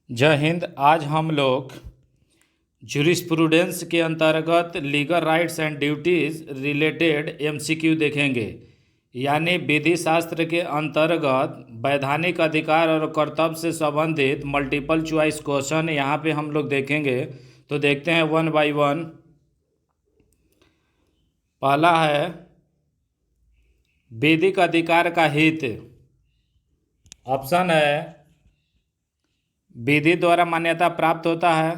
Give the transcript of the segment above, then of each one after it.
जय हिंद। आज हम लोग जूरिस्प्रूडेंस के अंतर्गत legal rights and duties related MCQ देखेंगे। यानी विधि शास्त्र के अंतर्गत वैधानिक अधिकार और कर्तव्य से संबंधित मल्टीपल चॉइस क्वेश्चन यहाँ पे हम लोग देखेंगे। तो देखते हैं वन बाय वन। पहला है विधिक अधिकार का हित। ऑप्शन है विधि द्वारा मान्यता प्राप्त होता है,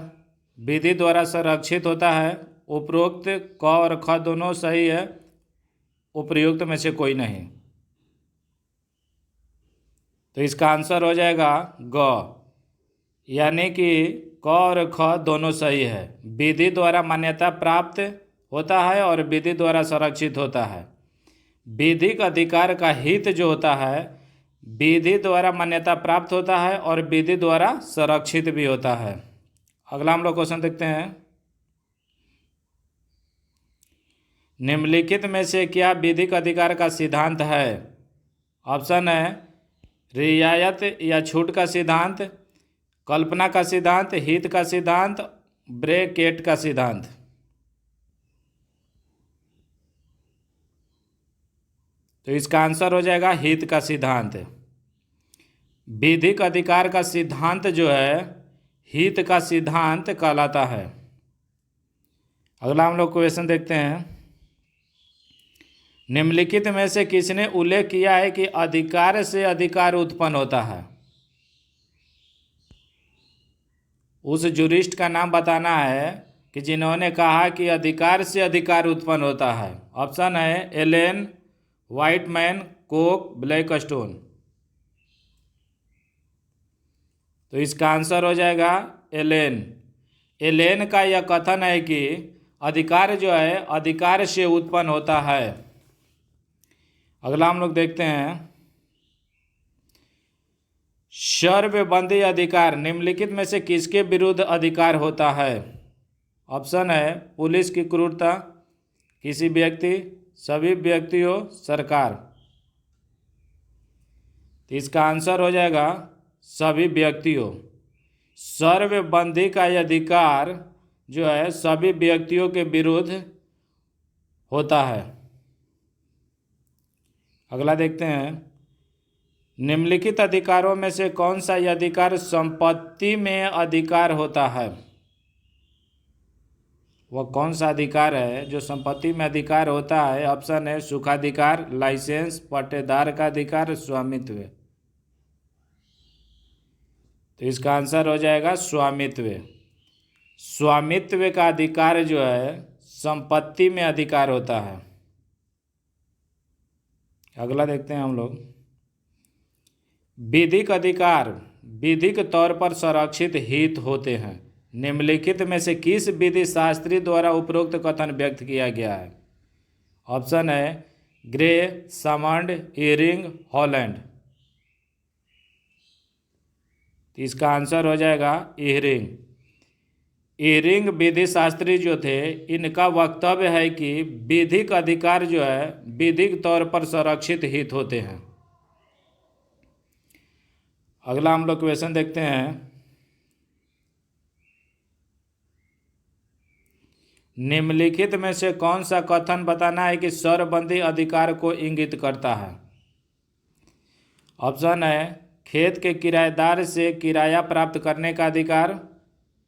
विधि द्वारा संरक्षित होता है। उपरोक्त क और ख दोनों सही है, उपयुक्त में से कोई नहीं। तो इसका आंसर हो जाएगा ग, यानी कि क और ख दोनों सही है। विधि द्वारा मान्यता प्राप्त होता है और विधि द्वारा संरक्षित होता है। विधिक अधिकार का हित जो होता है विधि द्वारा मान्यता प्राप्त होता है और विधि द्वारा संरक्षित भी होता है। अगला हम लोग क्वेश्चन देखते हैं। निम्नलिखित में से क्या विधिक अधिकार का सिद्धांत है? ऑप्शन है रियायत या छूट का सिद्धांत, कल्पना का सिद्धांत, हित का सिद्धांत, ब्रैकेट का सिद्धांत। तो इसका आंसर हो जाएगा हित का सिद्धांत। विधिक अधिकार का सिद्धांत जो है हित का सिद्धांत कहलाता है। अगला हम लोग क्वेश्चन देखते हैं। निम्नलिखित में से किसने उल्लेख किया है कि अधिकार से अधिकार उत्पन्न होता है? उस जूरिस्ट का नाम बताना है कि जिन्होंने कहा कि अधिकार से अधिकार उत्पन्न होता है। ऑप्शन है एलेन व्हाइटमैन, कोक, ब्लैकस्टोन। तो इसका आंसर हो जाएगा एलेन। एलेन का यह कथन है कि अधिकार जो है अधिकार से उत्पन्न होता है। अगला हम लोग देखते हैं। शर्वबंदी अधिकार निम्नलिखित में से किसके विरुद्ध अधिकार होता है? ऑप्शन है पुलिस की क्रूरता, किसी व्यक्ति, सभी व्यक्तियों, सरकार। तो इसका आंसर हो जाएगा सभी व्यक्तियों। सर्वबंदी का अधिकार जो है सभी व्यक्तियों के विरुद्ध होता है। अगला देखते हैं। निम्नलिखित अधिकारों में से कौन सा अधिकार संपत्ति में अधिकार होता है? वह कौन सा अधिकार है जो संपत्ति में अधिकार होता है? ऑप्शन है सुखाधिकार, लाइसेंस, पट्टेदार का अधिकार, स्वामित्व। तो इसका आंसर हो जाएगा स्वामित्व। स्वामित्व का अधिकार जो है संपत्ति में अधिकार होता है। अगला देखते हैं हम लोग। विधिक अधिकार विधिक तौर पर संरक्षित हित होते हैं। निम्नलिखित में से किस विधि शास्त्री द्वारा उपरोक्त कथन व्यक्त किया गया है? ऑप्शन है ग्रे, सामंड, इयरिंग, हॉलैंड। तो इसका आंसर हो जाएगा इयरिंग। इयरिंग विधि शास्त्री जो थे इनका वक्तव्य है कि विधिक अधिकार जो है विधिक तौर पर संरक्षित हित होते हैं। अगला हम लोग क्वेश्चन देखते हैं। निम्नलिखित में से कौन सा कथन बताना है कि शर्वबंदी अधिकार को इंगित करता है? ऑप्शन है खेत के किराएदार से किराया प्राप्त करने का अधिकार,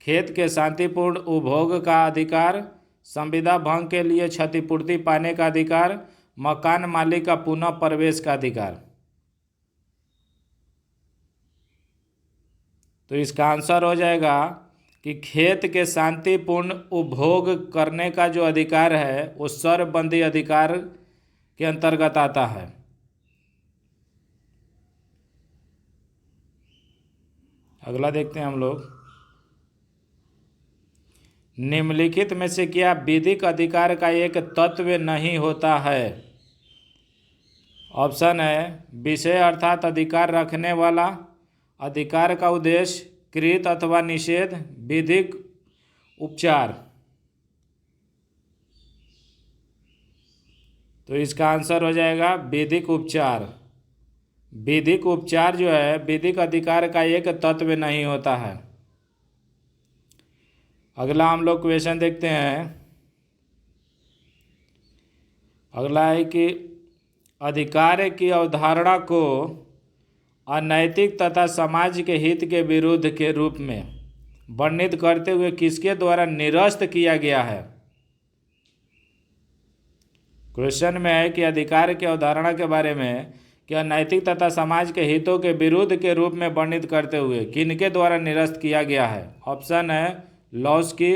खेत के शांतिपूर्ण उपभोग का अधिकार, संविदा भंग के लिए क्षतिपूर्ति पाने का अधिकार, मकान मालिक का पुनः प्रवेश का अधिकार। तो इसका आंसर हो जाएगा कि खेत के शांतिपूर्ण उपभोग करने का जो अधिकार है वो शर्वबंदी अधिकार के अंतर्गत आता है। अगला देखते हैं हम लोग। निम्नलिखित में से क्या विधिक अधिकार का एक तत्व नहीं होता है? ऑप्शन है विषय अर्थात अधिकार रखने वाला, अधिकार का उद्देश्य, कृत अथवा निषेध, विधिक उपचार। तो इसका आंसर हो जाएगा विधिक उपचार। विधिक उपचार जो है विधिक अधिकार का एक तत्व नहीं होता है। अगला हम लोग क्वेश्चन देखते हैं। अगला है कि अधिकार की अवधारणा को अनैतिक तथा समाज के हित के विरुद्ध के रूप में वर्णित करते हुए किसके द्वारा निरस्त किया गया है। क्वेश्चन में है कि अधिकार की अवधारणा के बारे में कि अनैतिक तथा समाज के हितों के विरुद्ध के रूप में वर्णित करते हुए किनके द्वारा निरस्त किया गया है। ऑप्शन है लॉस्की,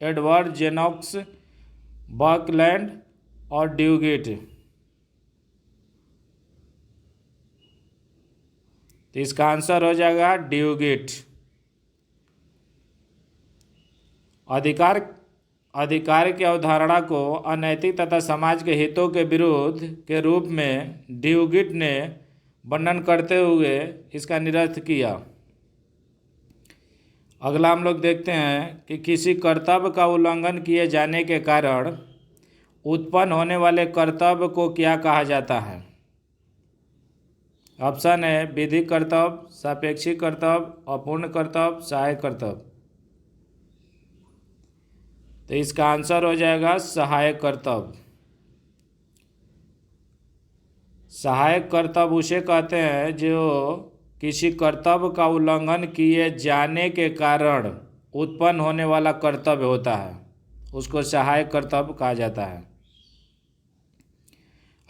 एडवर्ड जेनॉक्स, बर्कलैंड और ड्यूगिट। तो इसका आंसर हो जाएगा ड्यूगिट। अधिकार की अवधारणा को अनैतिक तथा समाज के हितों के विरुद्ध के रूप में ड्यूगिट ने वर्णन करते हुए इसका निरस्त किया। अगला हम लोग देखते हैं कि किसी कर्तव्य का उल्लंघन किए जाने के कारण उत्पन्न होने वाले कर्तव्य को क्या कहा जाता है। ऑप्शन है विधिक कर्तव्य, सापेक्षिक कर्तव्य, अपूर्ण कर्तव्य, सहायक कर्तव्य। तो इसका आंसर हो जाएगा सहायक कर्तव्य। सहायक कर्तव्य उसे कहते हैं जो किसी कर्तव्य का उल्लंघन किए जाने के कारण उत्पन्न होने वाला कर्तव्य होता है, उसको सहायक कर्तव्य कहा जाता है।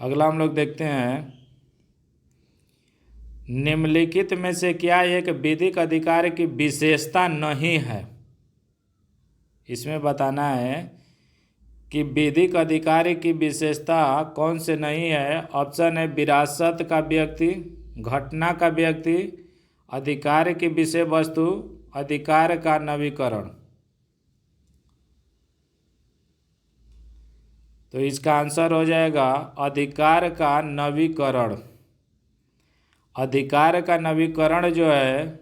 अगला हम लोग देखते हैं निम्नलिखित में से क्या एक विधिक अधिकार की विशेषता नहीं है। इसमें बताना है कि विधिक अधिकार की विशेषता कौन से नहीं है। ऑप्शन है विरासत का व्यक्ति, घटना का व्यक्ति, अधिकार की विषय वस्तु, अधिकार का नवीकरण। तो इसका आंसर हो जाएगा अधिकार का नवीकरण। अधिकार का नवीकरण जो है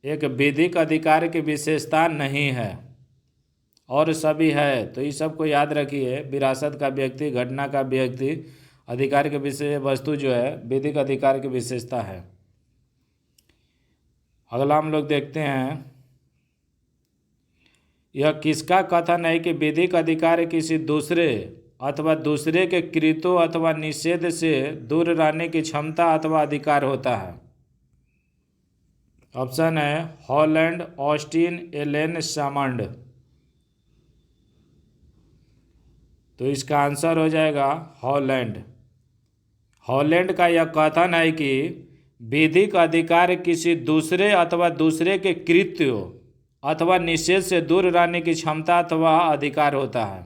एक विधिक अधिकार की विशेषता नहीं है और सभी है। तो इस सब को याद रखिए, विरासत का व्यक्ति, घटना का व्यक्ति, अधिकार के विषय वस्तु जो है विधिक अधिकार की विशेषता है। अगला हम लोग देखते हैं यह किसका कथन है कि विधिक अधिकार किसी दूसरे अथवा दूसरे के कृत्यों अथवा निषेध से दूर रहने की क्षमता अथवा अधिकार होता है। ऑप्शन है हॉलैंड, ऑस्टिन, एलेन, सामंड। तो इसका आंसर हो जाएगा हॉलैंड। हॉलैंड का यह कथन है कि विधिक अधिकार किसी दूसरे अथवा दूसरे के कृत्यों अथवा निषेध से दूर रहने की क्षमता अथवा अधिकार होता है।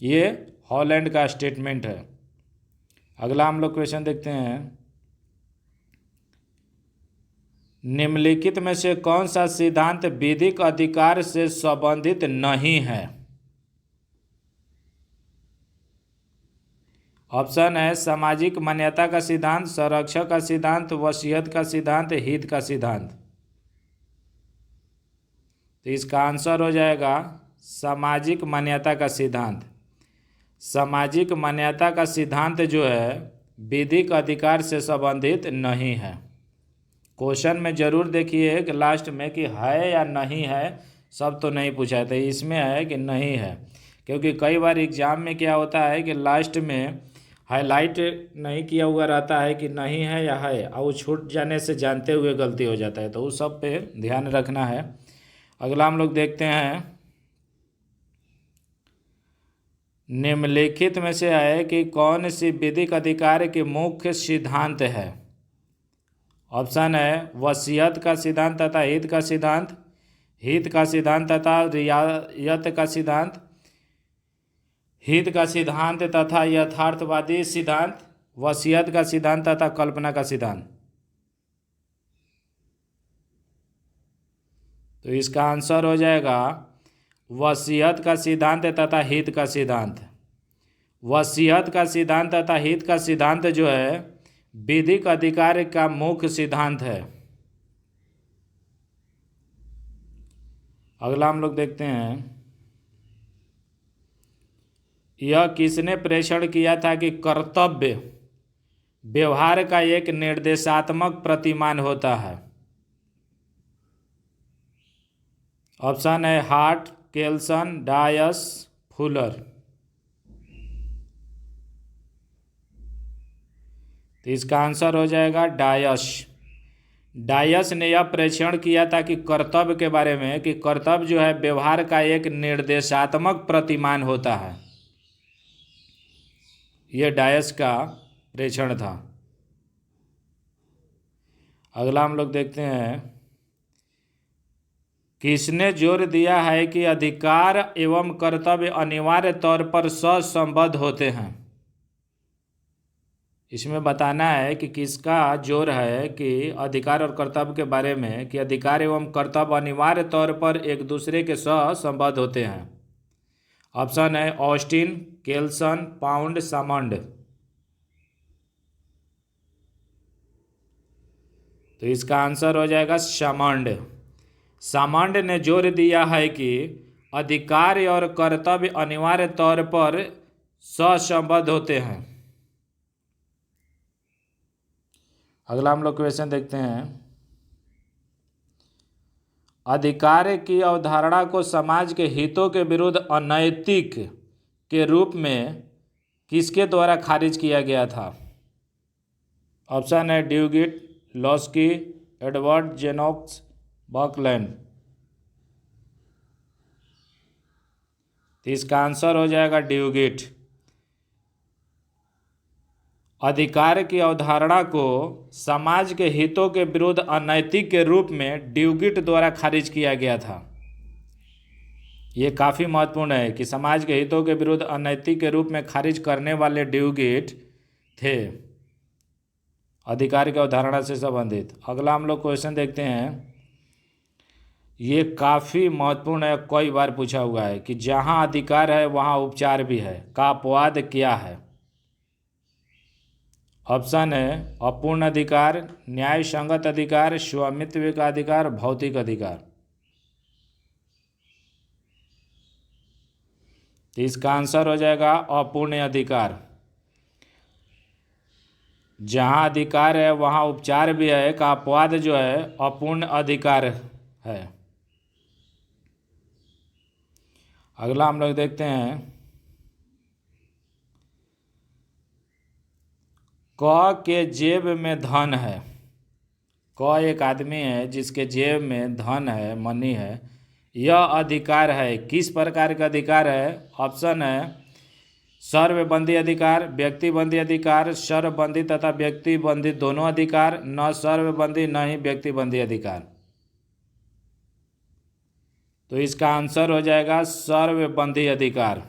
ये हॉलैंड का स्टेटमेंट है। अगला हम लोग क्वेश्चन देखते हैं निम्नलिखित में से कौन सा सिद्धांत विधिक अधिकार से संबंधित नहीं है। ऑप्शन है सामाजिक मान्यता का सिद्धांत, संरक्षण का सिद्धांत, वसीयत का सिद्धांत, हित का सिद्धांत। तो इसका आंसर हो जाएगा सामाजिक मान्यता का सिद्धांत। सामाजिक मान्यता का सिद्धांत जो है विधिक अधिकार से संबंधित नहीं है। क्वेश्चन में जरूर देखिए कि लास्ट में कि है या नहीं है, सब तो नहीं पूछा था, इसमें है कि नहीं है। क्योंकि कई बार एग्जाम में क्या होता है कि लास्ट में हाईलाइट नहीं किया हुआ रहता है कि नहीं है या है, और वो छूट जाने से जानते हुए गलती हो जाता है। तो उस सब पे ध्यान रखना है। अगला हम लोग देखते हैं निम्नलिखित में से है कि कौन सी विधिक अधिकार की मुख्य सिद्धांत है। ऑप्शन है वसीयत का सिद्धांत तथा हित का सिद्धांत, हित का सिद्धांत तथा रियायत का सिद्धांत, हित का सिद्धांत तथा यथार्थवादी सिद्धांत, वसीयत का सिद्धांत तथा कल्पना का सिद्धांत। तो इसका आंसर हो जाएगा वसीयत का सिद्धांत तथा हित का सिद्धांत। वसीयत का सिद्धांत तथा हित का सिद्धांत जो है विधिक अधिकार का मुख्य सिद्धांत है। अगला हम लोग देखते हैं यह किसने प्रेषण किया था कि कर्तव्य व्यवहार का एक निर्देशात्मक प्रतिमान होता है। ऑप्शन है हार्ट, केल्सन, डायस, फुलर। तो इसका आंसर हो जाएगा डायस। डायस ने यह प्रेक्षण किया था कि कर्तव्य के बारे में, कि कर्तव्य जो है व्यवहार का एक निर्देशात्मक प्रतिमान होता है। यह डायस का प्रेक्षण था। अगला हम लोग देखते हैं, किसने जोर दिया है कि अधिकार एवं कर्तव्य अनिवार्य तौर पर सहसंबद्ध होते हैं। इसमें बताना है कि किसका जोर है कि अधिकार और कर्तव्य के बारे में, कि अधिकार एवं कर्तव्य अनिवार्य तौर पर एक दूसरे के सहसंबद्ध होते हैं। ऑप्शन है ऑस्टिन, केल्सन, पाउंड, सामंड। तो इसका आंसर हो जाएगा सामंड। सामंड ने जोर दिया है कि अधिकार और कर्तव्य अनिवार्य तौर पर सहसंबद्ध होते हैं। अगला हम लोग क्वेश्चन देखते हैं, अधिकार की अवधारणा को समाज के हितों के विरुद्ध अनैतिक के रूप में किसके द्वारा खारिज किया गया था। ऑप्शन है ड्यूगिट, लॉस्की, एडवर्ड जेनॉक्स, बकलैंड। तो इसका आंसर हो जाएगा ड्यूगिट। अधिकार की अवधारणा को समाज के हितों के विरुद्ध अनैतिक के रूप में ड्यूगिट द्वारा खारिज किया गया था। ये काफ़ी महत्वपूर्ण है कि समाज के हितों के विरुद्ध अनैतिक के रूप में खारिज करने वाले ड्यूगिट थे, अधिकार की अवधारणा से संबंधित। अगला हम लोग क्वेश्चन देखते हैं, ये काफ़ी महत्वपूर्ण है, कई बार पूछा हुआ है कि जहाँ अधिकार है वहाँ उपचार भी है, का अपवाद क्या है। ऑप्शन है अपूर्ण अधिकार, न्याय संगत अधिकार, स्वामित्व का अधिकार, भौतिक अधिकार। तो इसका आंसर हो जाएगा अपूर्ण अधिकार। जहाँ अधिकार है वहाँ उपचार भी है, का अपवाद जो है अपूर्ण अधिकार है। अगला हम लोग देखते हैं, क के जेब में धन है। क एक आदमी है जिसके जेब में धन है, मनी है। यह अधिकार है, किस प्रकार का अधिकार है। ऑप्शन है सर्वबंधी अधिकार, व्यक्तिबंधी अधिकार, सर्वबंधी तथा व्यक्तिबंधी दोनों अधिकार, न सर्वबंधी न ही व्यक्तिबंधी अधिकार। तो इसका आंसर हो जाएगा सर्वबंधी अधिकार।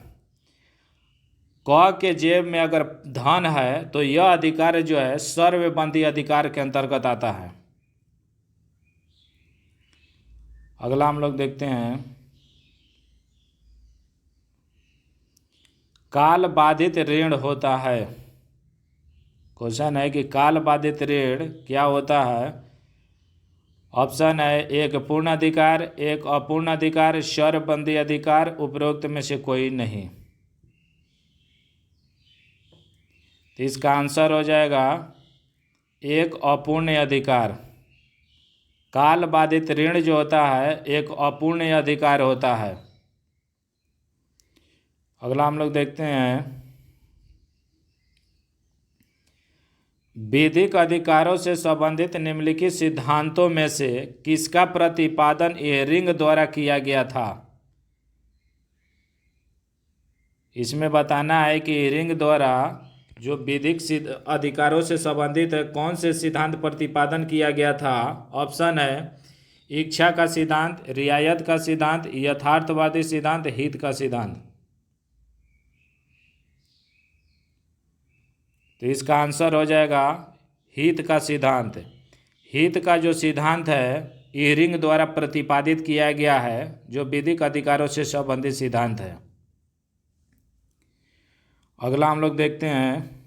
क के जेब में अगर धन है तो यह अधिकार जो है सर्वबंधी अधिकार के अंतर्गत आता है। अगला हम लोग देखते हैं, काल बाधित ऋण होता है। क्वेश्चन है कि काल बाधित ऋण क्या होता है। ऑप्शन है एक पूर्ण अधिकार, एक अपूर्ण अधिकार, सर्वबंधी अधिकार, उपरोक्त में से कोई नहीं। तो इसका आंसर हो जाएगा एक अपूर्ण अधिकार। काल बाधित ऋण जो होता है एक अपूर्ण अधिकार होता है। अगला हम लोग देखते हैं, विधिक अधिकारों से संबंधित निम्नलिखित सिद्धांतों में से किसका प्रतिपादन इयरिंग द्वारा किया गया था। इसमें बताना है कि इयरिंग द्वारा जो विधिक अधिकारों से संबंधित है कौन से सिद्धांत प्रतिपादन किया गया था। ऑप्शन है इच्छा का सिद्धांत, रियायत का सिद्धांत, यथार्थवादी सिद्धांत, हित का सिद्धांत। तो इसका आंसर हो जाएगा हित का सिद्धांत। हित का जो सिद्धांत है इयरिंग द्वारा प्रतिपादित किया गया है, जो विधिक अधिकारों से संबंधित सिद्धांत है। अगला हम लोग देखते हैं,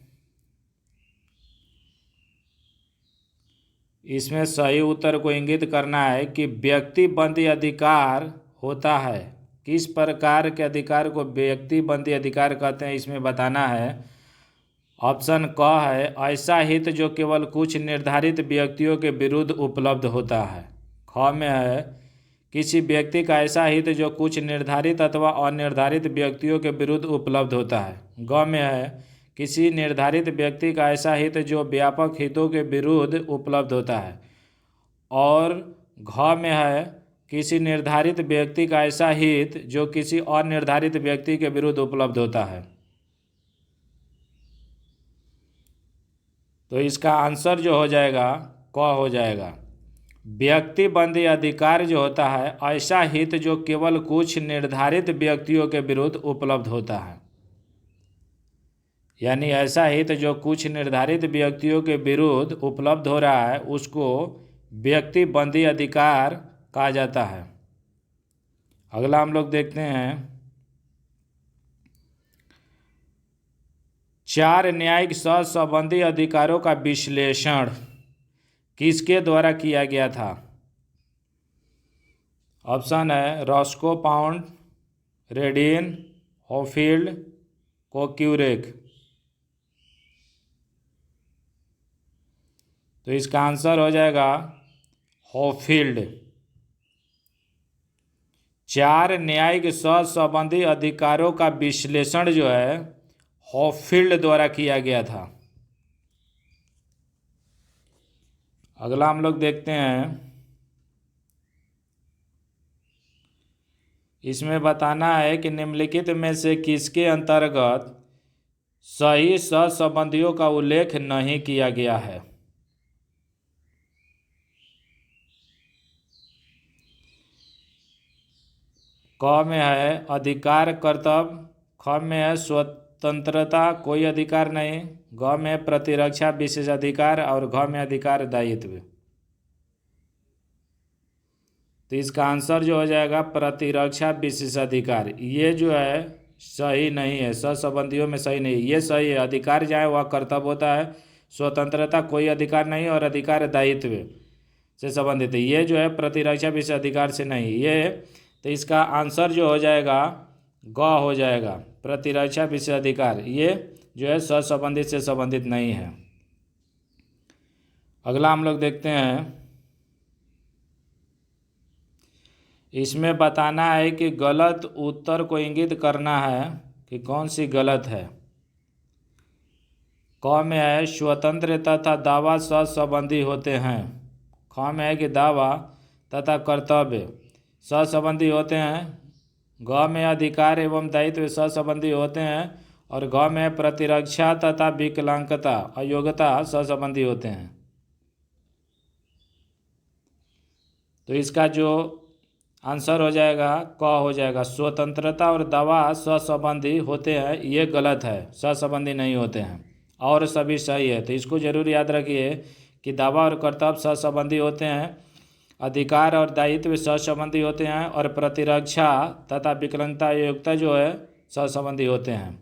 इसमें सही उत्तर को इंगित करना है कि व्यक्तिबंधी अधिकार होता है। किस प्रकार के अधिकार को व्यक्तिबंधी अधिकार कहते हैं, इसमें बताना है। ऑप्शन क है ऐसा हित जो केवल कुछ निर्धारित व्यक्तियों के विरुद्ध उपलब्ध होता है। ख में है किसी व्यक्ति का ऐसा हित जो कुछ निर्धारित अथवा अनिर्धारित व्यक्तियों के विरुद्ध उपलब्ध होता है। ग में है किसी निर्धारित व्यक्ति का ऐसा हित जो व्यापक हितों के विरुद्ध उपलब्ध होता है। और घ में है किसी निर्धारित व्यक्ति का ऐसा हित जो किसी अनिर्धारित व्यक्ति के विरुद्ध उपलब्ध होता है। तो इसका आंसर जो हो जाएगा क हो जाएगा। व्यक्तिबंदी अधिकार जो होता है ऐसा हित जो केवल कुछ निर्धारित व्यक्तियों के विरुद्ध उपलब्ध होता है। यानी ऐसा हित जो कुछ निर्धारित व्यक्तियों के विरुद्ध उपलब्ध हो रहा है उसको व्यक्तिबंदी अधिकार कहा जाता है। अगला हम लोग देखते हैं 4 न्यायिक सहसंबंधी अधिकारों का विश्लेषण किसके द्वारा किया गया था। ऑप्शन है रॉस्को पाउंड, रेडिन, होफील्ड, कोक्यूरेक। तो इसका आंसर हो जाएगा होफील्ड। 4 न्यायिक सहसंबंधी अधिकारों का विश्लेषण जो है होफील्ड द्वारा किया गया था। अगला हम लोग देखते हैं इसमें बताना है कि निम्नलिखित में से किसके अंतर्गत सही सहसंबंधियों का उल्लेख नहीं किया गया है। क में है अधिकार कर्तव्य, ख में है स्वतंत्रता कोई अधिकार नहीं, ग में प्रतिरक्षा विशेष अधिकार और घ में अधिकार दायित्व। तो इसका आंसर जो हो जाएगा प्रतिरक्षा विशेष अधिकार। ये जो है सही नहीं है, सहसंबंधियों में सही नहीं है। ये सही है, अधिकार जाए वह कर्तव्य होता है, स्वतंत्रता कोई अधिकार नहीं और अधिकार दायित्व से संबंधित है। ये जो है प्रतिरक्षा विशेष अधिकार से नहीं ये। तो इसका आंसर जो हो जाएगा ग हो जाएगा, प्रतिरक्षा विशेष अधिकार ये जो है सहसंबंधित से संबंधित नहीं है। अगला हम लोग देखते हैं इसमें बताना है कि गलत उत्तर को इंगित करना है कि कौन सी गलत है। क में है स्वतंत्र तथा दावा सहसंबंधी होते हैं, ख में है कि दावा तथा कर्तव्य सहसंबंधी होते हैं, ग में अधिकार एवं दायित्व सहसंबंधी होते हैं और घ में प्रतिरक्षा तथा विकलांगता अयोग्यता सहसंबंधी होते हैं। तो इसका जो आंसर हो जाएगा क हो जाएगा, स्वतंत्रता और दावा सहसंबंधी होते हैं ये गलत है, सहसंबंधी नहीं होते हैं और सभी सही है। तो इसको जरूर याद रखिए कि दावा और कर्तव्य सहसंबंधी होते हैं, अधिकार और दायित्व सहसंबंधी होते हैं और प्रतिरक्षा तथा विकलांगता योग्यता जो है सहसंबंधी होते हैं।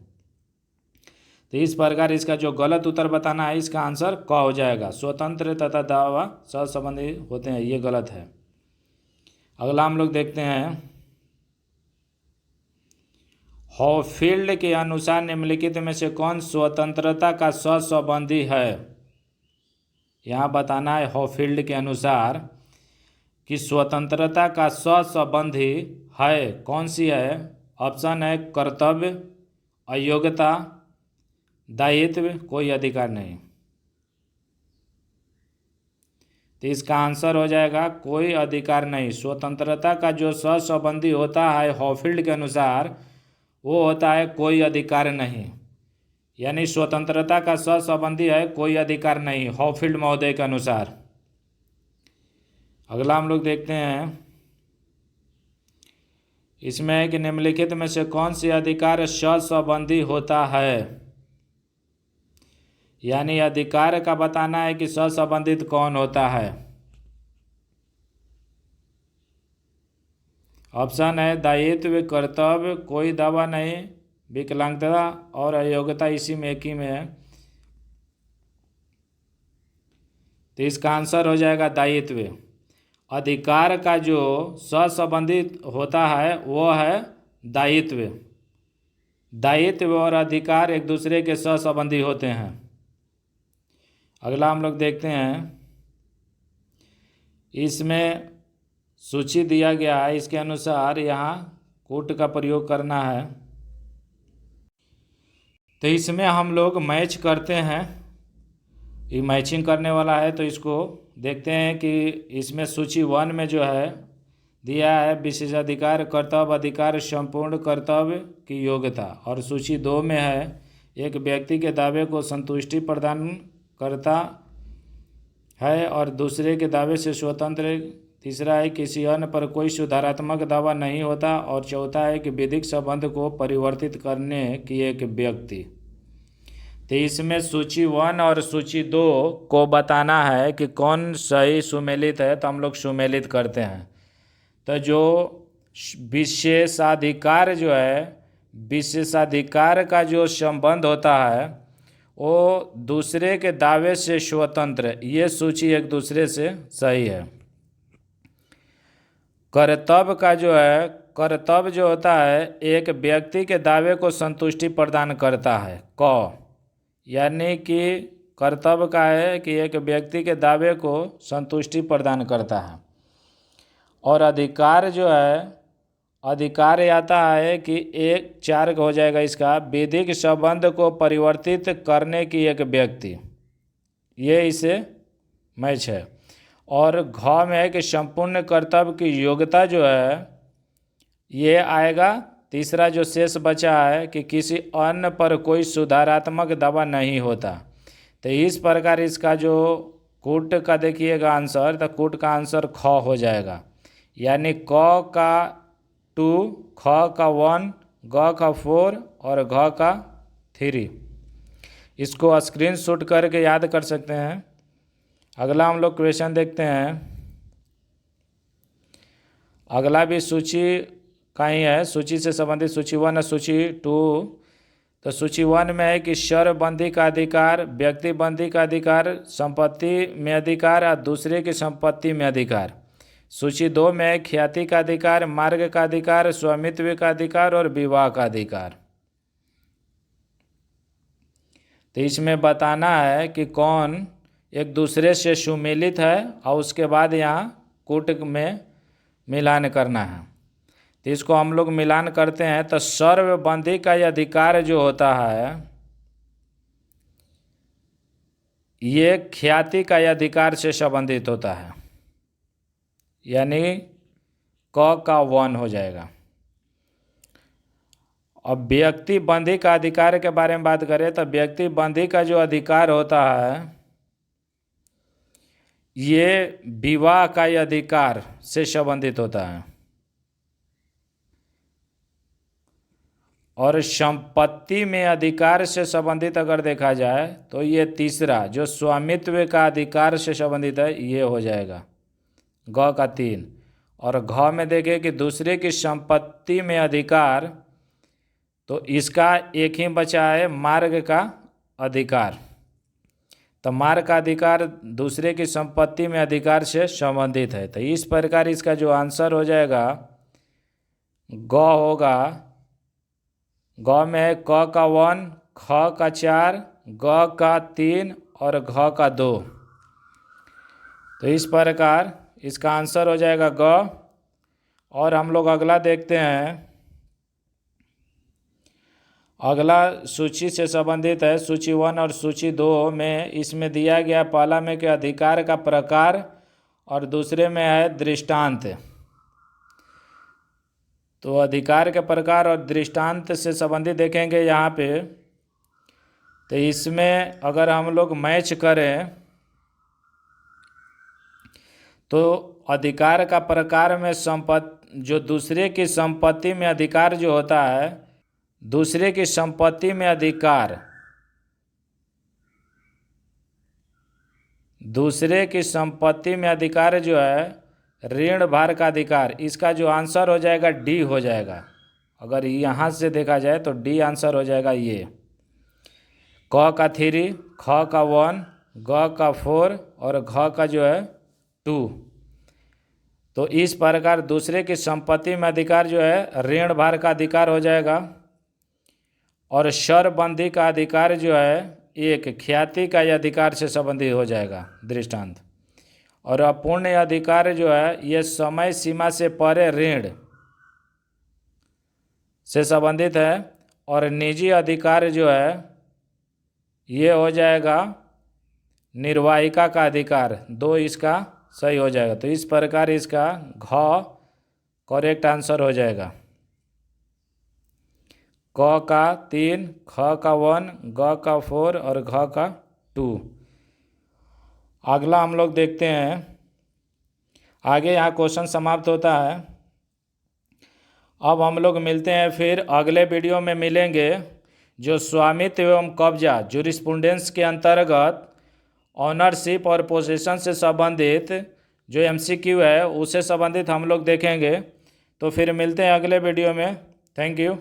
तो इस प्रकार इसका जो गलत उत्तर बताना है इसका आंसर क हो जाएगा, स्वतंत्र तथा दावा सहसंबंधी होते हैं ये गलत है। अगला हम लोग देखते हैं होफील्ड के अनुसार निम्नलिखित में से कौन स्वतंत्रता का सहसंबंधी है। यहाँ बताना है होफील्ड के अनुसार कि स्वतंत्रता का सहसंबंधी है कौन सी है। ऑप्शन है कर्तव्य, अयोग्यता, दायित्व, कोई अधिकार नहीं। तो इसका आंसर हो जाएगा कोई अधिकार नहीं। स्वतंत्रता का जो सहसंबंधी होता है होफील्ड के अनुसार वो होता है कोई अधिकार नहीं, यानी स्वतंत्रता का सहसंबंधी है कोई अधिकार नहीं होफील्ड महोदय के अनुसार। अगला हम लोग देखते हैं इसमें है कि निम्नलिखित में से कौन सी अधिकार सहसंबंधी होता है। यानी अधिकार का बताना है कि सहसंबंधित कौन होता है। ऑप्शन है दायित्व, कर्तव्य, कोई दावा नहीं, विकलांगता और अयोग्यता इसी में एक ही में है। तो इसका आंसर हो जाएगा दायित्व। अधिकार का जो सहसंबंधित होता है वो है दायित्व। दायित्व और अधिकार एक दूसरे के सहसंबंधी होते हैं। अगला हम लोग देखते हैं इसमें सूची दिया गया है, इसके अनुसार यहाँ कूट का प्रयोग करना है। तो इसमें हम लोग मैच करते हैं, ये मैचिंग करने वाला है। तो इसको देखते हैं कि इसमें सूची 1 में जो है दिया है विशेषाधिकार, कर्तव्य, अधिकार, संपूर्ण कर्तव्य की योग्यता, और सूची 2 में है एक व्यक्ति के दावे को संतुष्टि प्रदान करता है और दूसरे के दावे से स्वतंत्र, तीसरा है किसी अन्य पर कोई सुधारात्मक दावा नहीं होता, और चौथा है कि विधिक संबंध को परिवर्तित करने की एक व्यक्ति। तो इसमें सूची 1 और सूची 2 को बताना है कि कौन सही सुमेलित है, तो हम लोग सुमेलित करते हैं। तो जो विशेषाधिकार जो है, विशेषाधिकार का जो संबंध होता है वो दूसरे के दावे से स्वतंत्र, ये सूची एक दूसरे से सही है। कर्तव्य का जो है, कर्तव्य जो होता है एक व्यक्ति के दावे को संतुष्टि प्रदान करता है, यानी कि कर्तव्य का है कि एक व्यक्ति के दावे को संतुष्टि प्रदान करता है। और अधिकार जो है, अधिकार आता है कि 4 हो जाएगा इसका, विधिक संबंध को परिवर्तित करने की एक व्यक्ति, ये इसे मैच है। और घ में है कि संपूर्ण कर्तव्य की योग्यता जो है ये आएगा। तीसरा जो शेष बचा है कि किसी अन्य पर कोई सुधारात्मक दावा नहीं होता। तो इस प्रकार इसका जो कूट का देखिएगा आंसर, तो कूट का आंसर ख हो जाएगा, यानी क का 2, ख का 1, ग का 4 और घ का 3। इसको स्क्रीनशॉट करके याद कर सकते हैं। अगला हम लोग क्वेश्चन देखते हैं। अगला भी सूची का ही है, सूची से संबंधित सूची 1 और सूची 2। तो सूची 1 में है कि शर्तबंदी का अधिकार, व्यक्ति बंदी का अधिकार, संपत्ति में अधिकार और दूसरे की संपत्ति में अधिकार। सूची 2 में है ख्याति का अधिकार, मार्ग का अधिकार, स्वामित्व का अधिकार और विवाह का अधिकार। तो इसमें बताना है कि कौन एक दूसरे से सुमेलित है और उसके बाद यहाँ कूट में मिलान करना है। तो इसको हम लोग मिलान करते हैं। तो सर्वबंधी का यह अधिकार जो होता है ये ख्याति का अधिकार से संबंधित होता है, यानी क का 1 हो जाएगा। अब व्यक्ति बंदी का अधिकार के बारे में बात करें तो व्यक्ति बंदी का जो अधिकार होता है ये विवाह का अधिकार से संबंधित होता है। और संपत्ति में अधिकार से संबंधित अगर देखा जाए तो ये तीसरा जो स्वामित्व का अधिकार से संबंधित है ये हो जाएगा, ग का 3। और घ में देखें कि दूसरे की संपत्ति में अधिकार, तो इसका एक ही बचा है, मार्ग का अधिकार। तो मार्ग का अधिकार दूसरे की संपत्ति में अधिकार से संबंधित है। तो इस प्रकार इसका जो आंसर हो जाएगा ग होगा। ग में है क का 1, ख का 4, ग का 3 और घ का 2। तो इस प्रकार इसका आंसर हो जाएगा ग। और हम लोग अगला देखते हैं। अगला सूची से संबंधित है, सूची 1 और सूची 2 में इसमें दिया गया पहला में कि अधिकार का प्रकार और दूसरे में है दृष्टांत। तो अधिकार के प्रकार और दृष्टांत से संबंधित देखेंगे यहाँ पे। तो इसमें अगर हम लोग मैच करें तो अधिकार का प्रकार में जो दूसरे की संपत्ति में अधिकार जो होता है, दूसरे की संपत्ति में अधिकार, दूसरे की संपत्ति में अधिकार जो है ऋण भार का अधिकार, इसका जो आंसर हो जाएगा डी हो जाएगा। अगर यहाँ से देखा जाए तो डी आंसर हो जाएगा ये, क का 3, ख का 1, ग का 4 और घ का जो है 2। तो इस प्रकार दूसरे की संपत्ति में अधिकार जो है ऋण भार का अधिकार हो जाएगा। और शर्तबंदी का अधिकार जो है एक ख्याति का अधिकार से संबंधित हो जाएगा, दृष्टांत। और अपूर्ण अधिकार जो है ये समय सीमा से परे ऋण से संबंधित है। और निजी अधिकार जो है ये हो जाएगा निर्वाहिका का अधिकार। 2 इसका सही हो जाएगा। तो इस प्रकार इसका घ करेक्ट आंसर हो जाएगा। क का 3, ख का 1, ग का 4 और घ का 2। अगला हम लोग देखते हैं। आगे यहाँ क्वेश्चन समाप्त होता है। अब हम लोग मिलते हैं फिर अगले वीडियो में मिलेंगे, जो स्वामित्व एवं कब्जा जूरिस्प्रूडेंस के अंतर्गत ऑनरशिप और पोजीशन से संबंधित जो एमसीक्यू है उससे संबंधित हम लोग देखेंगे। तो फिर मिलते हैं अगले वीडियो में। Thank you.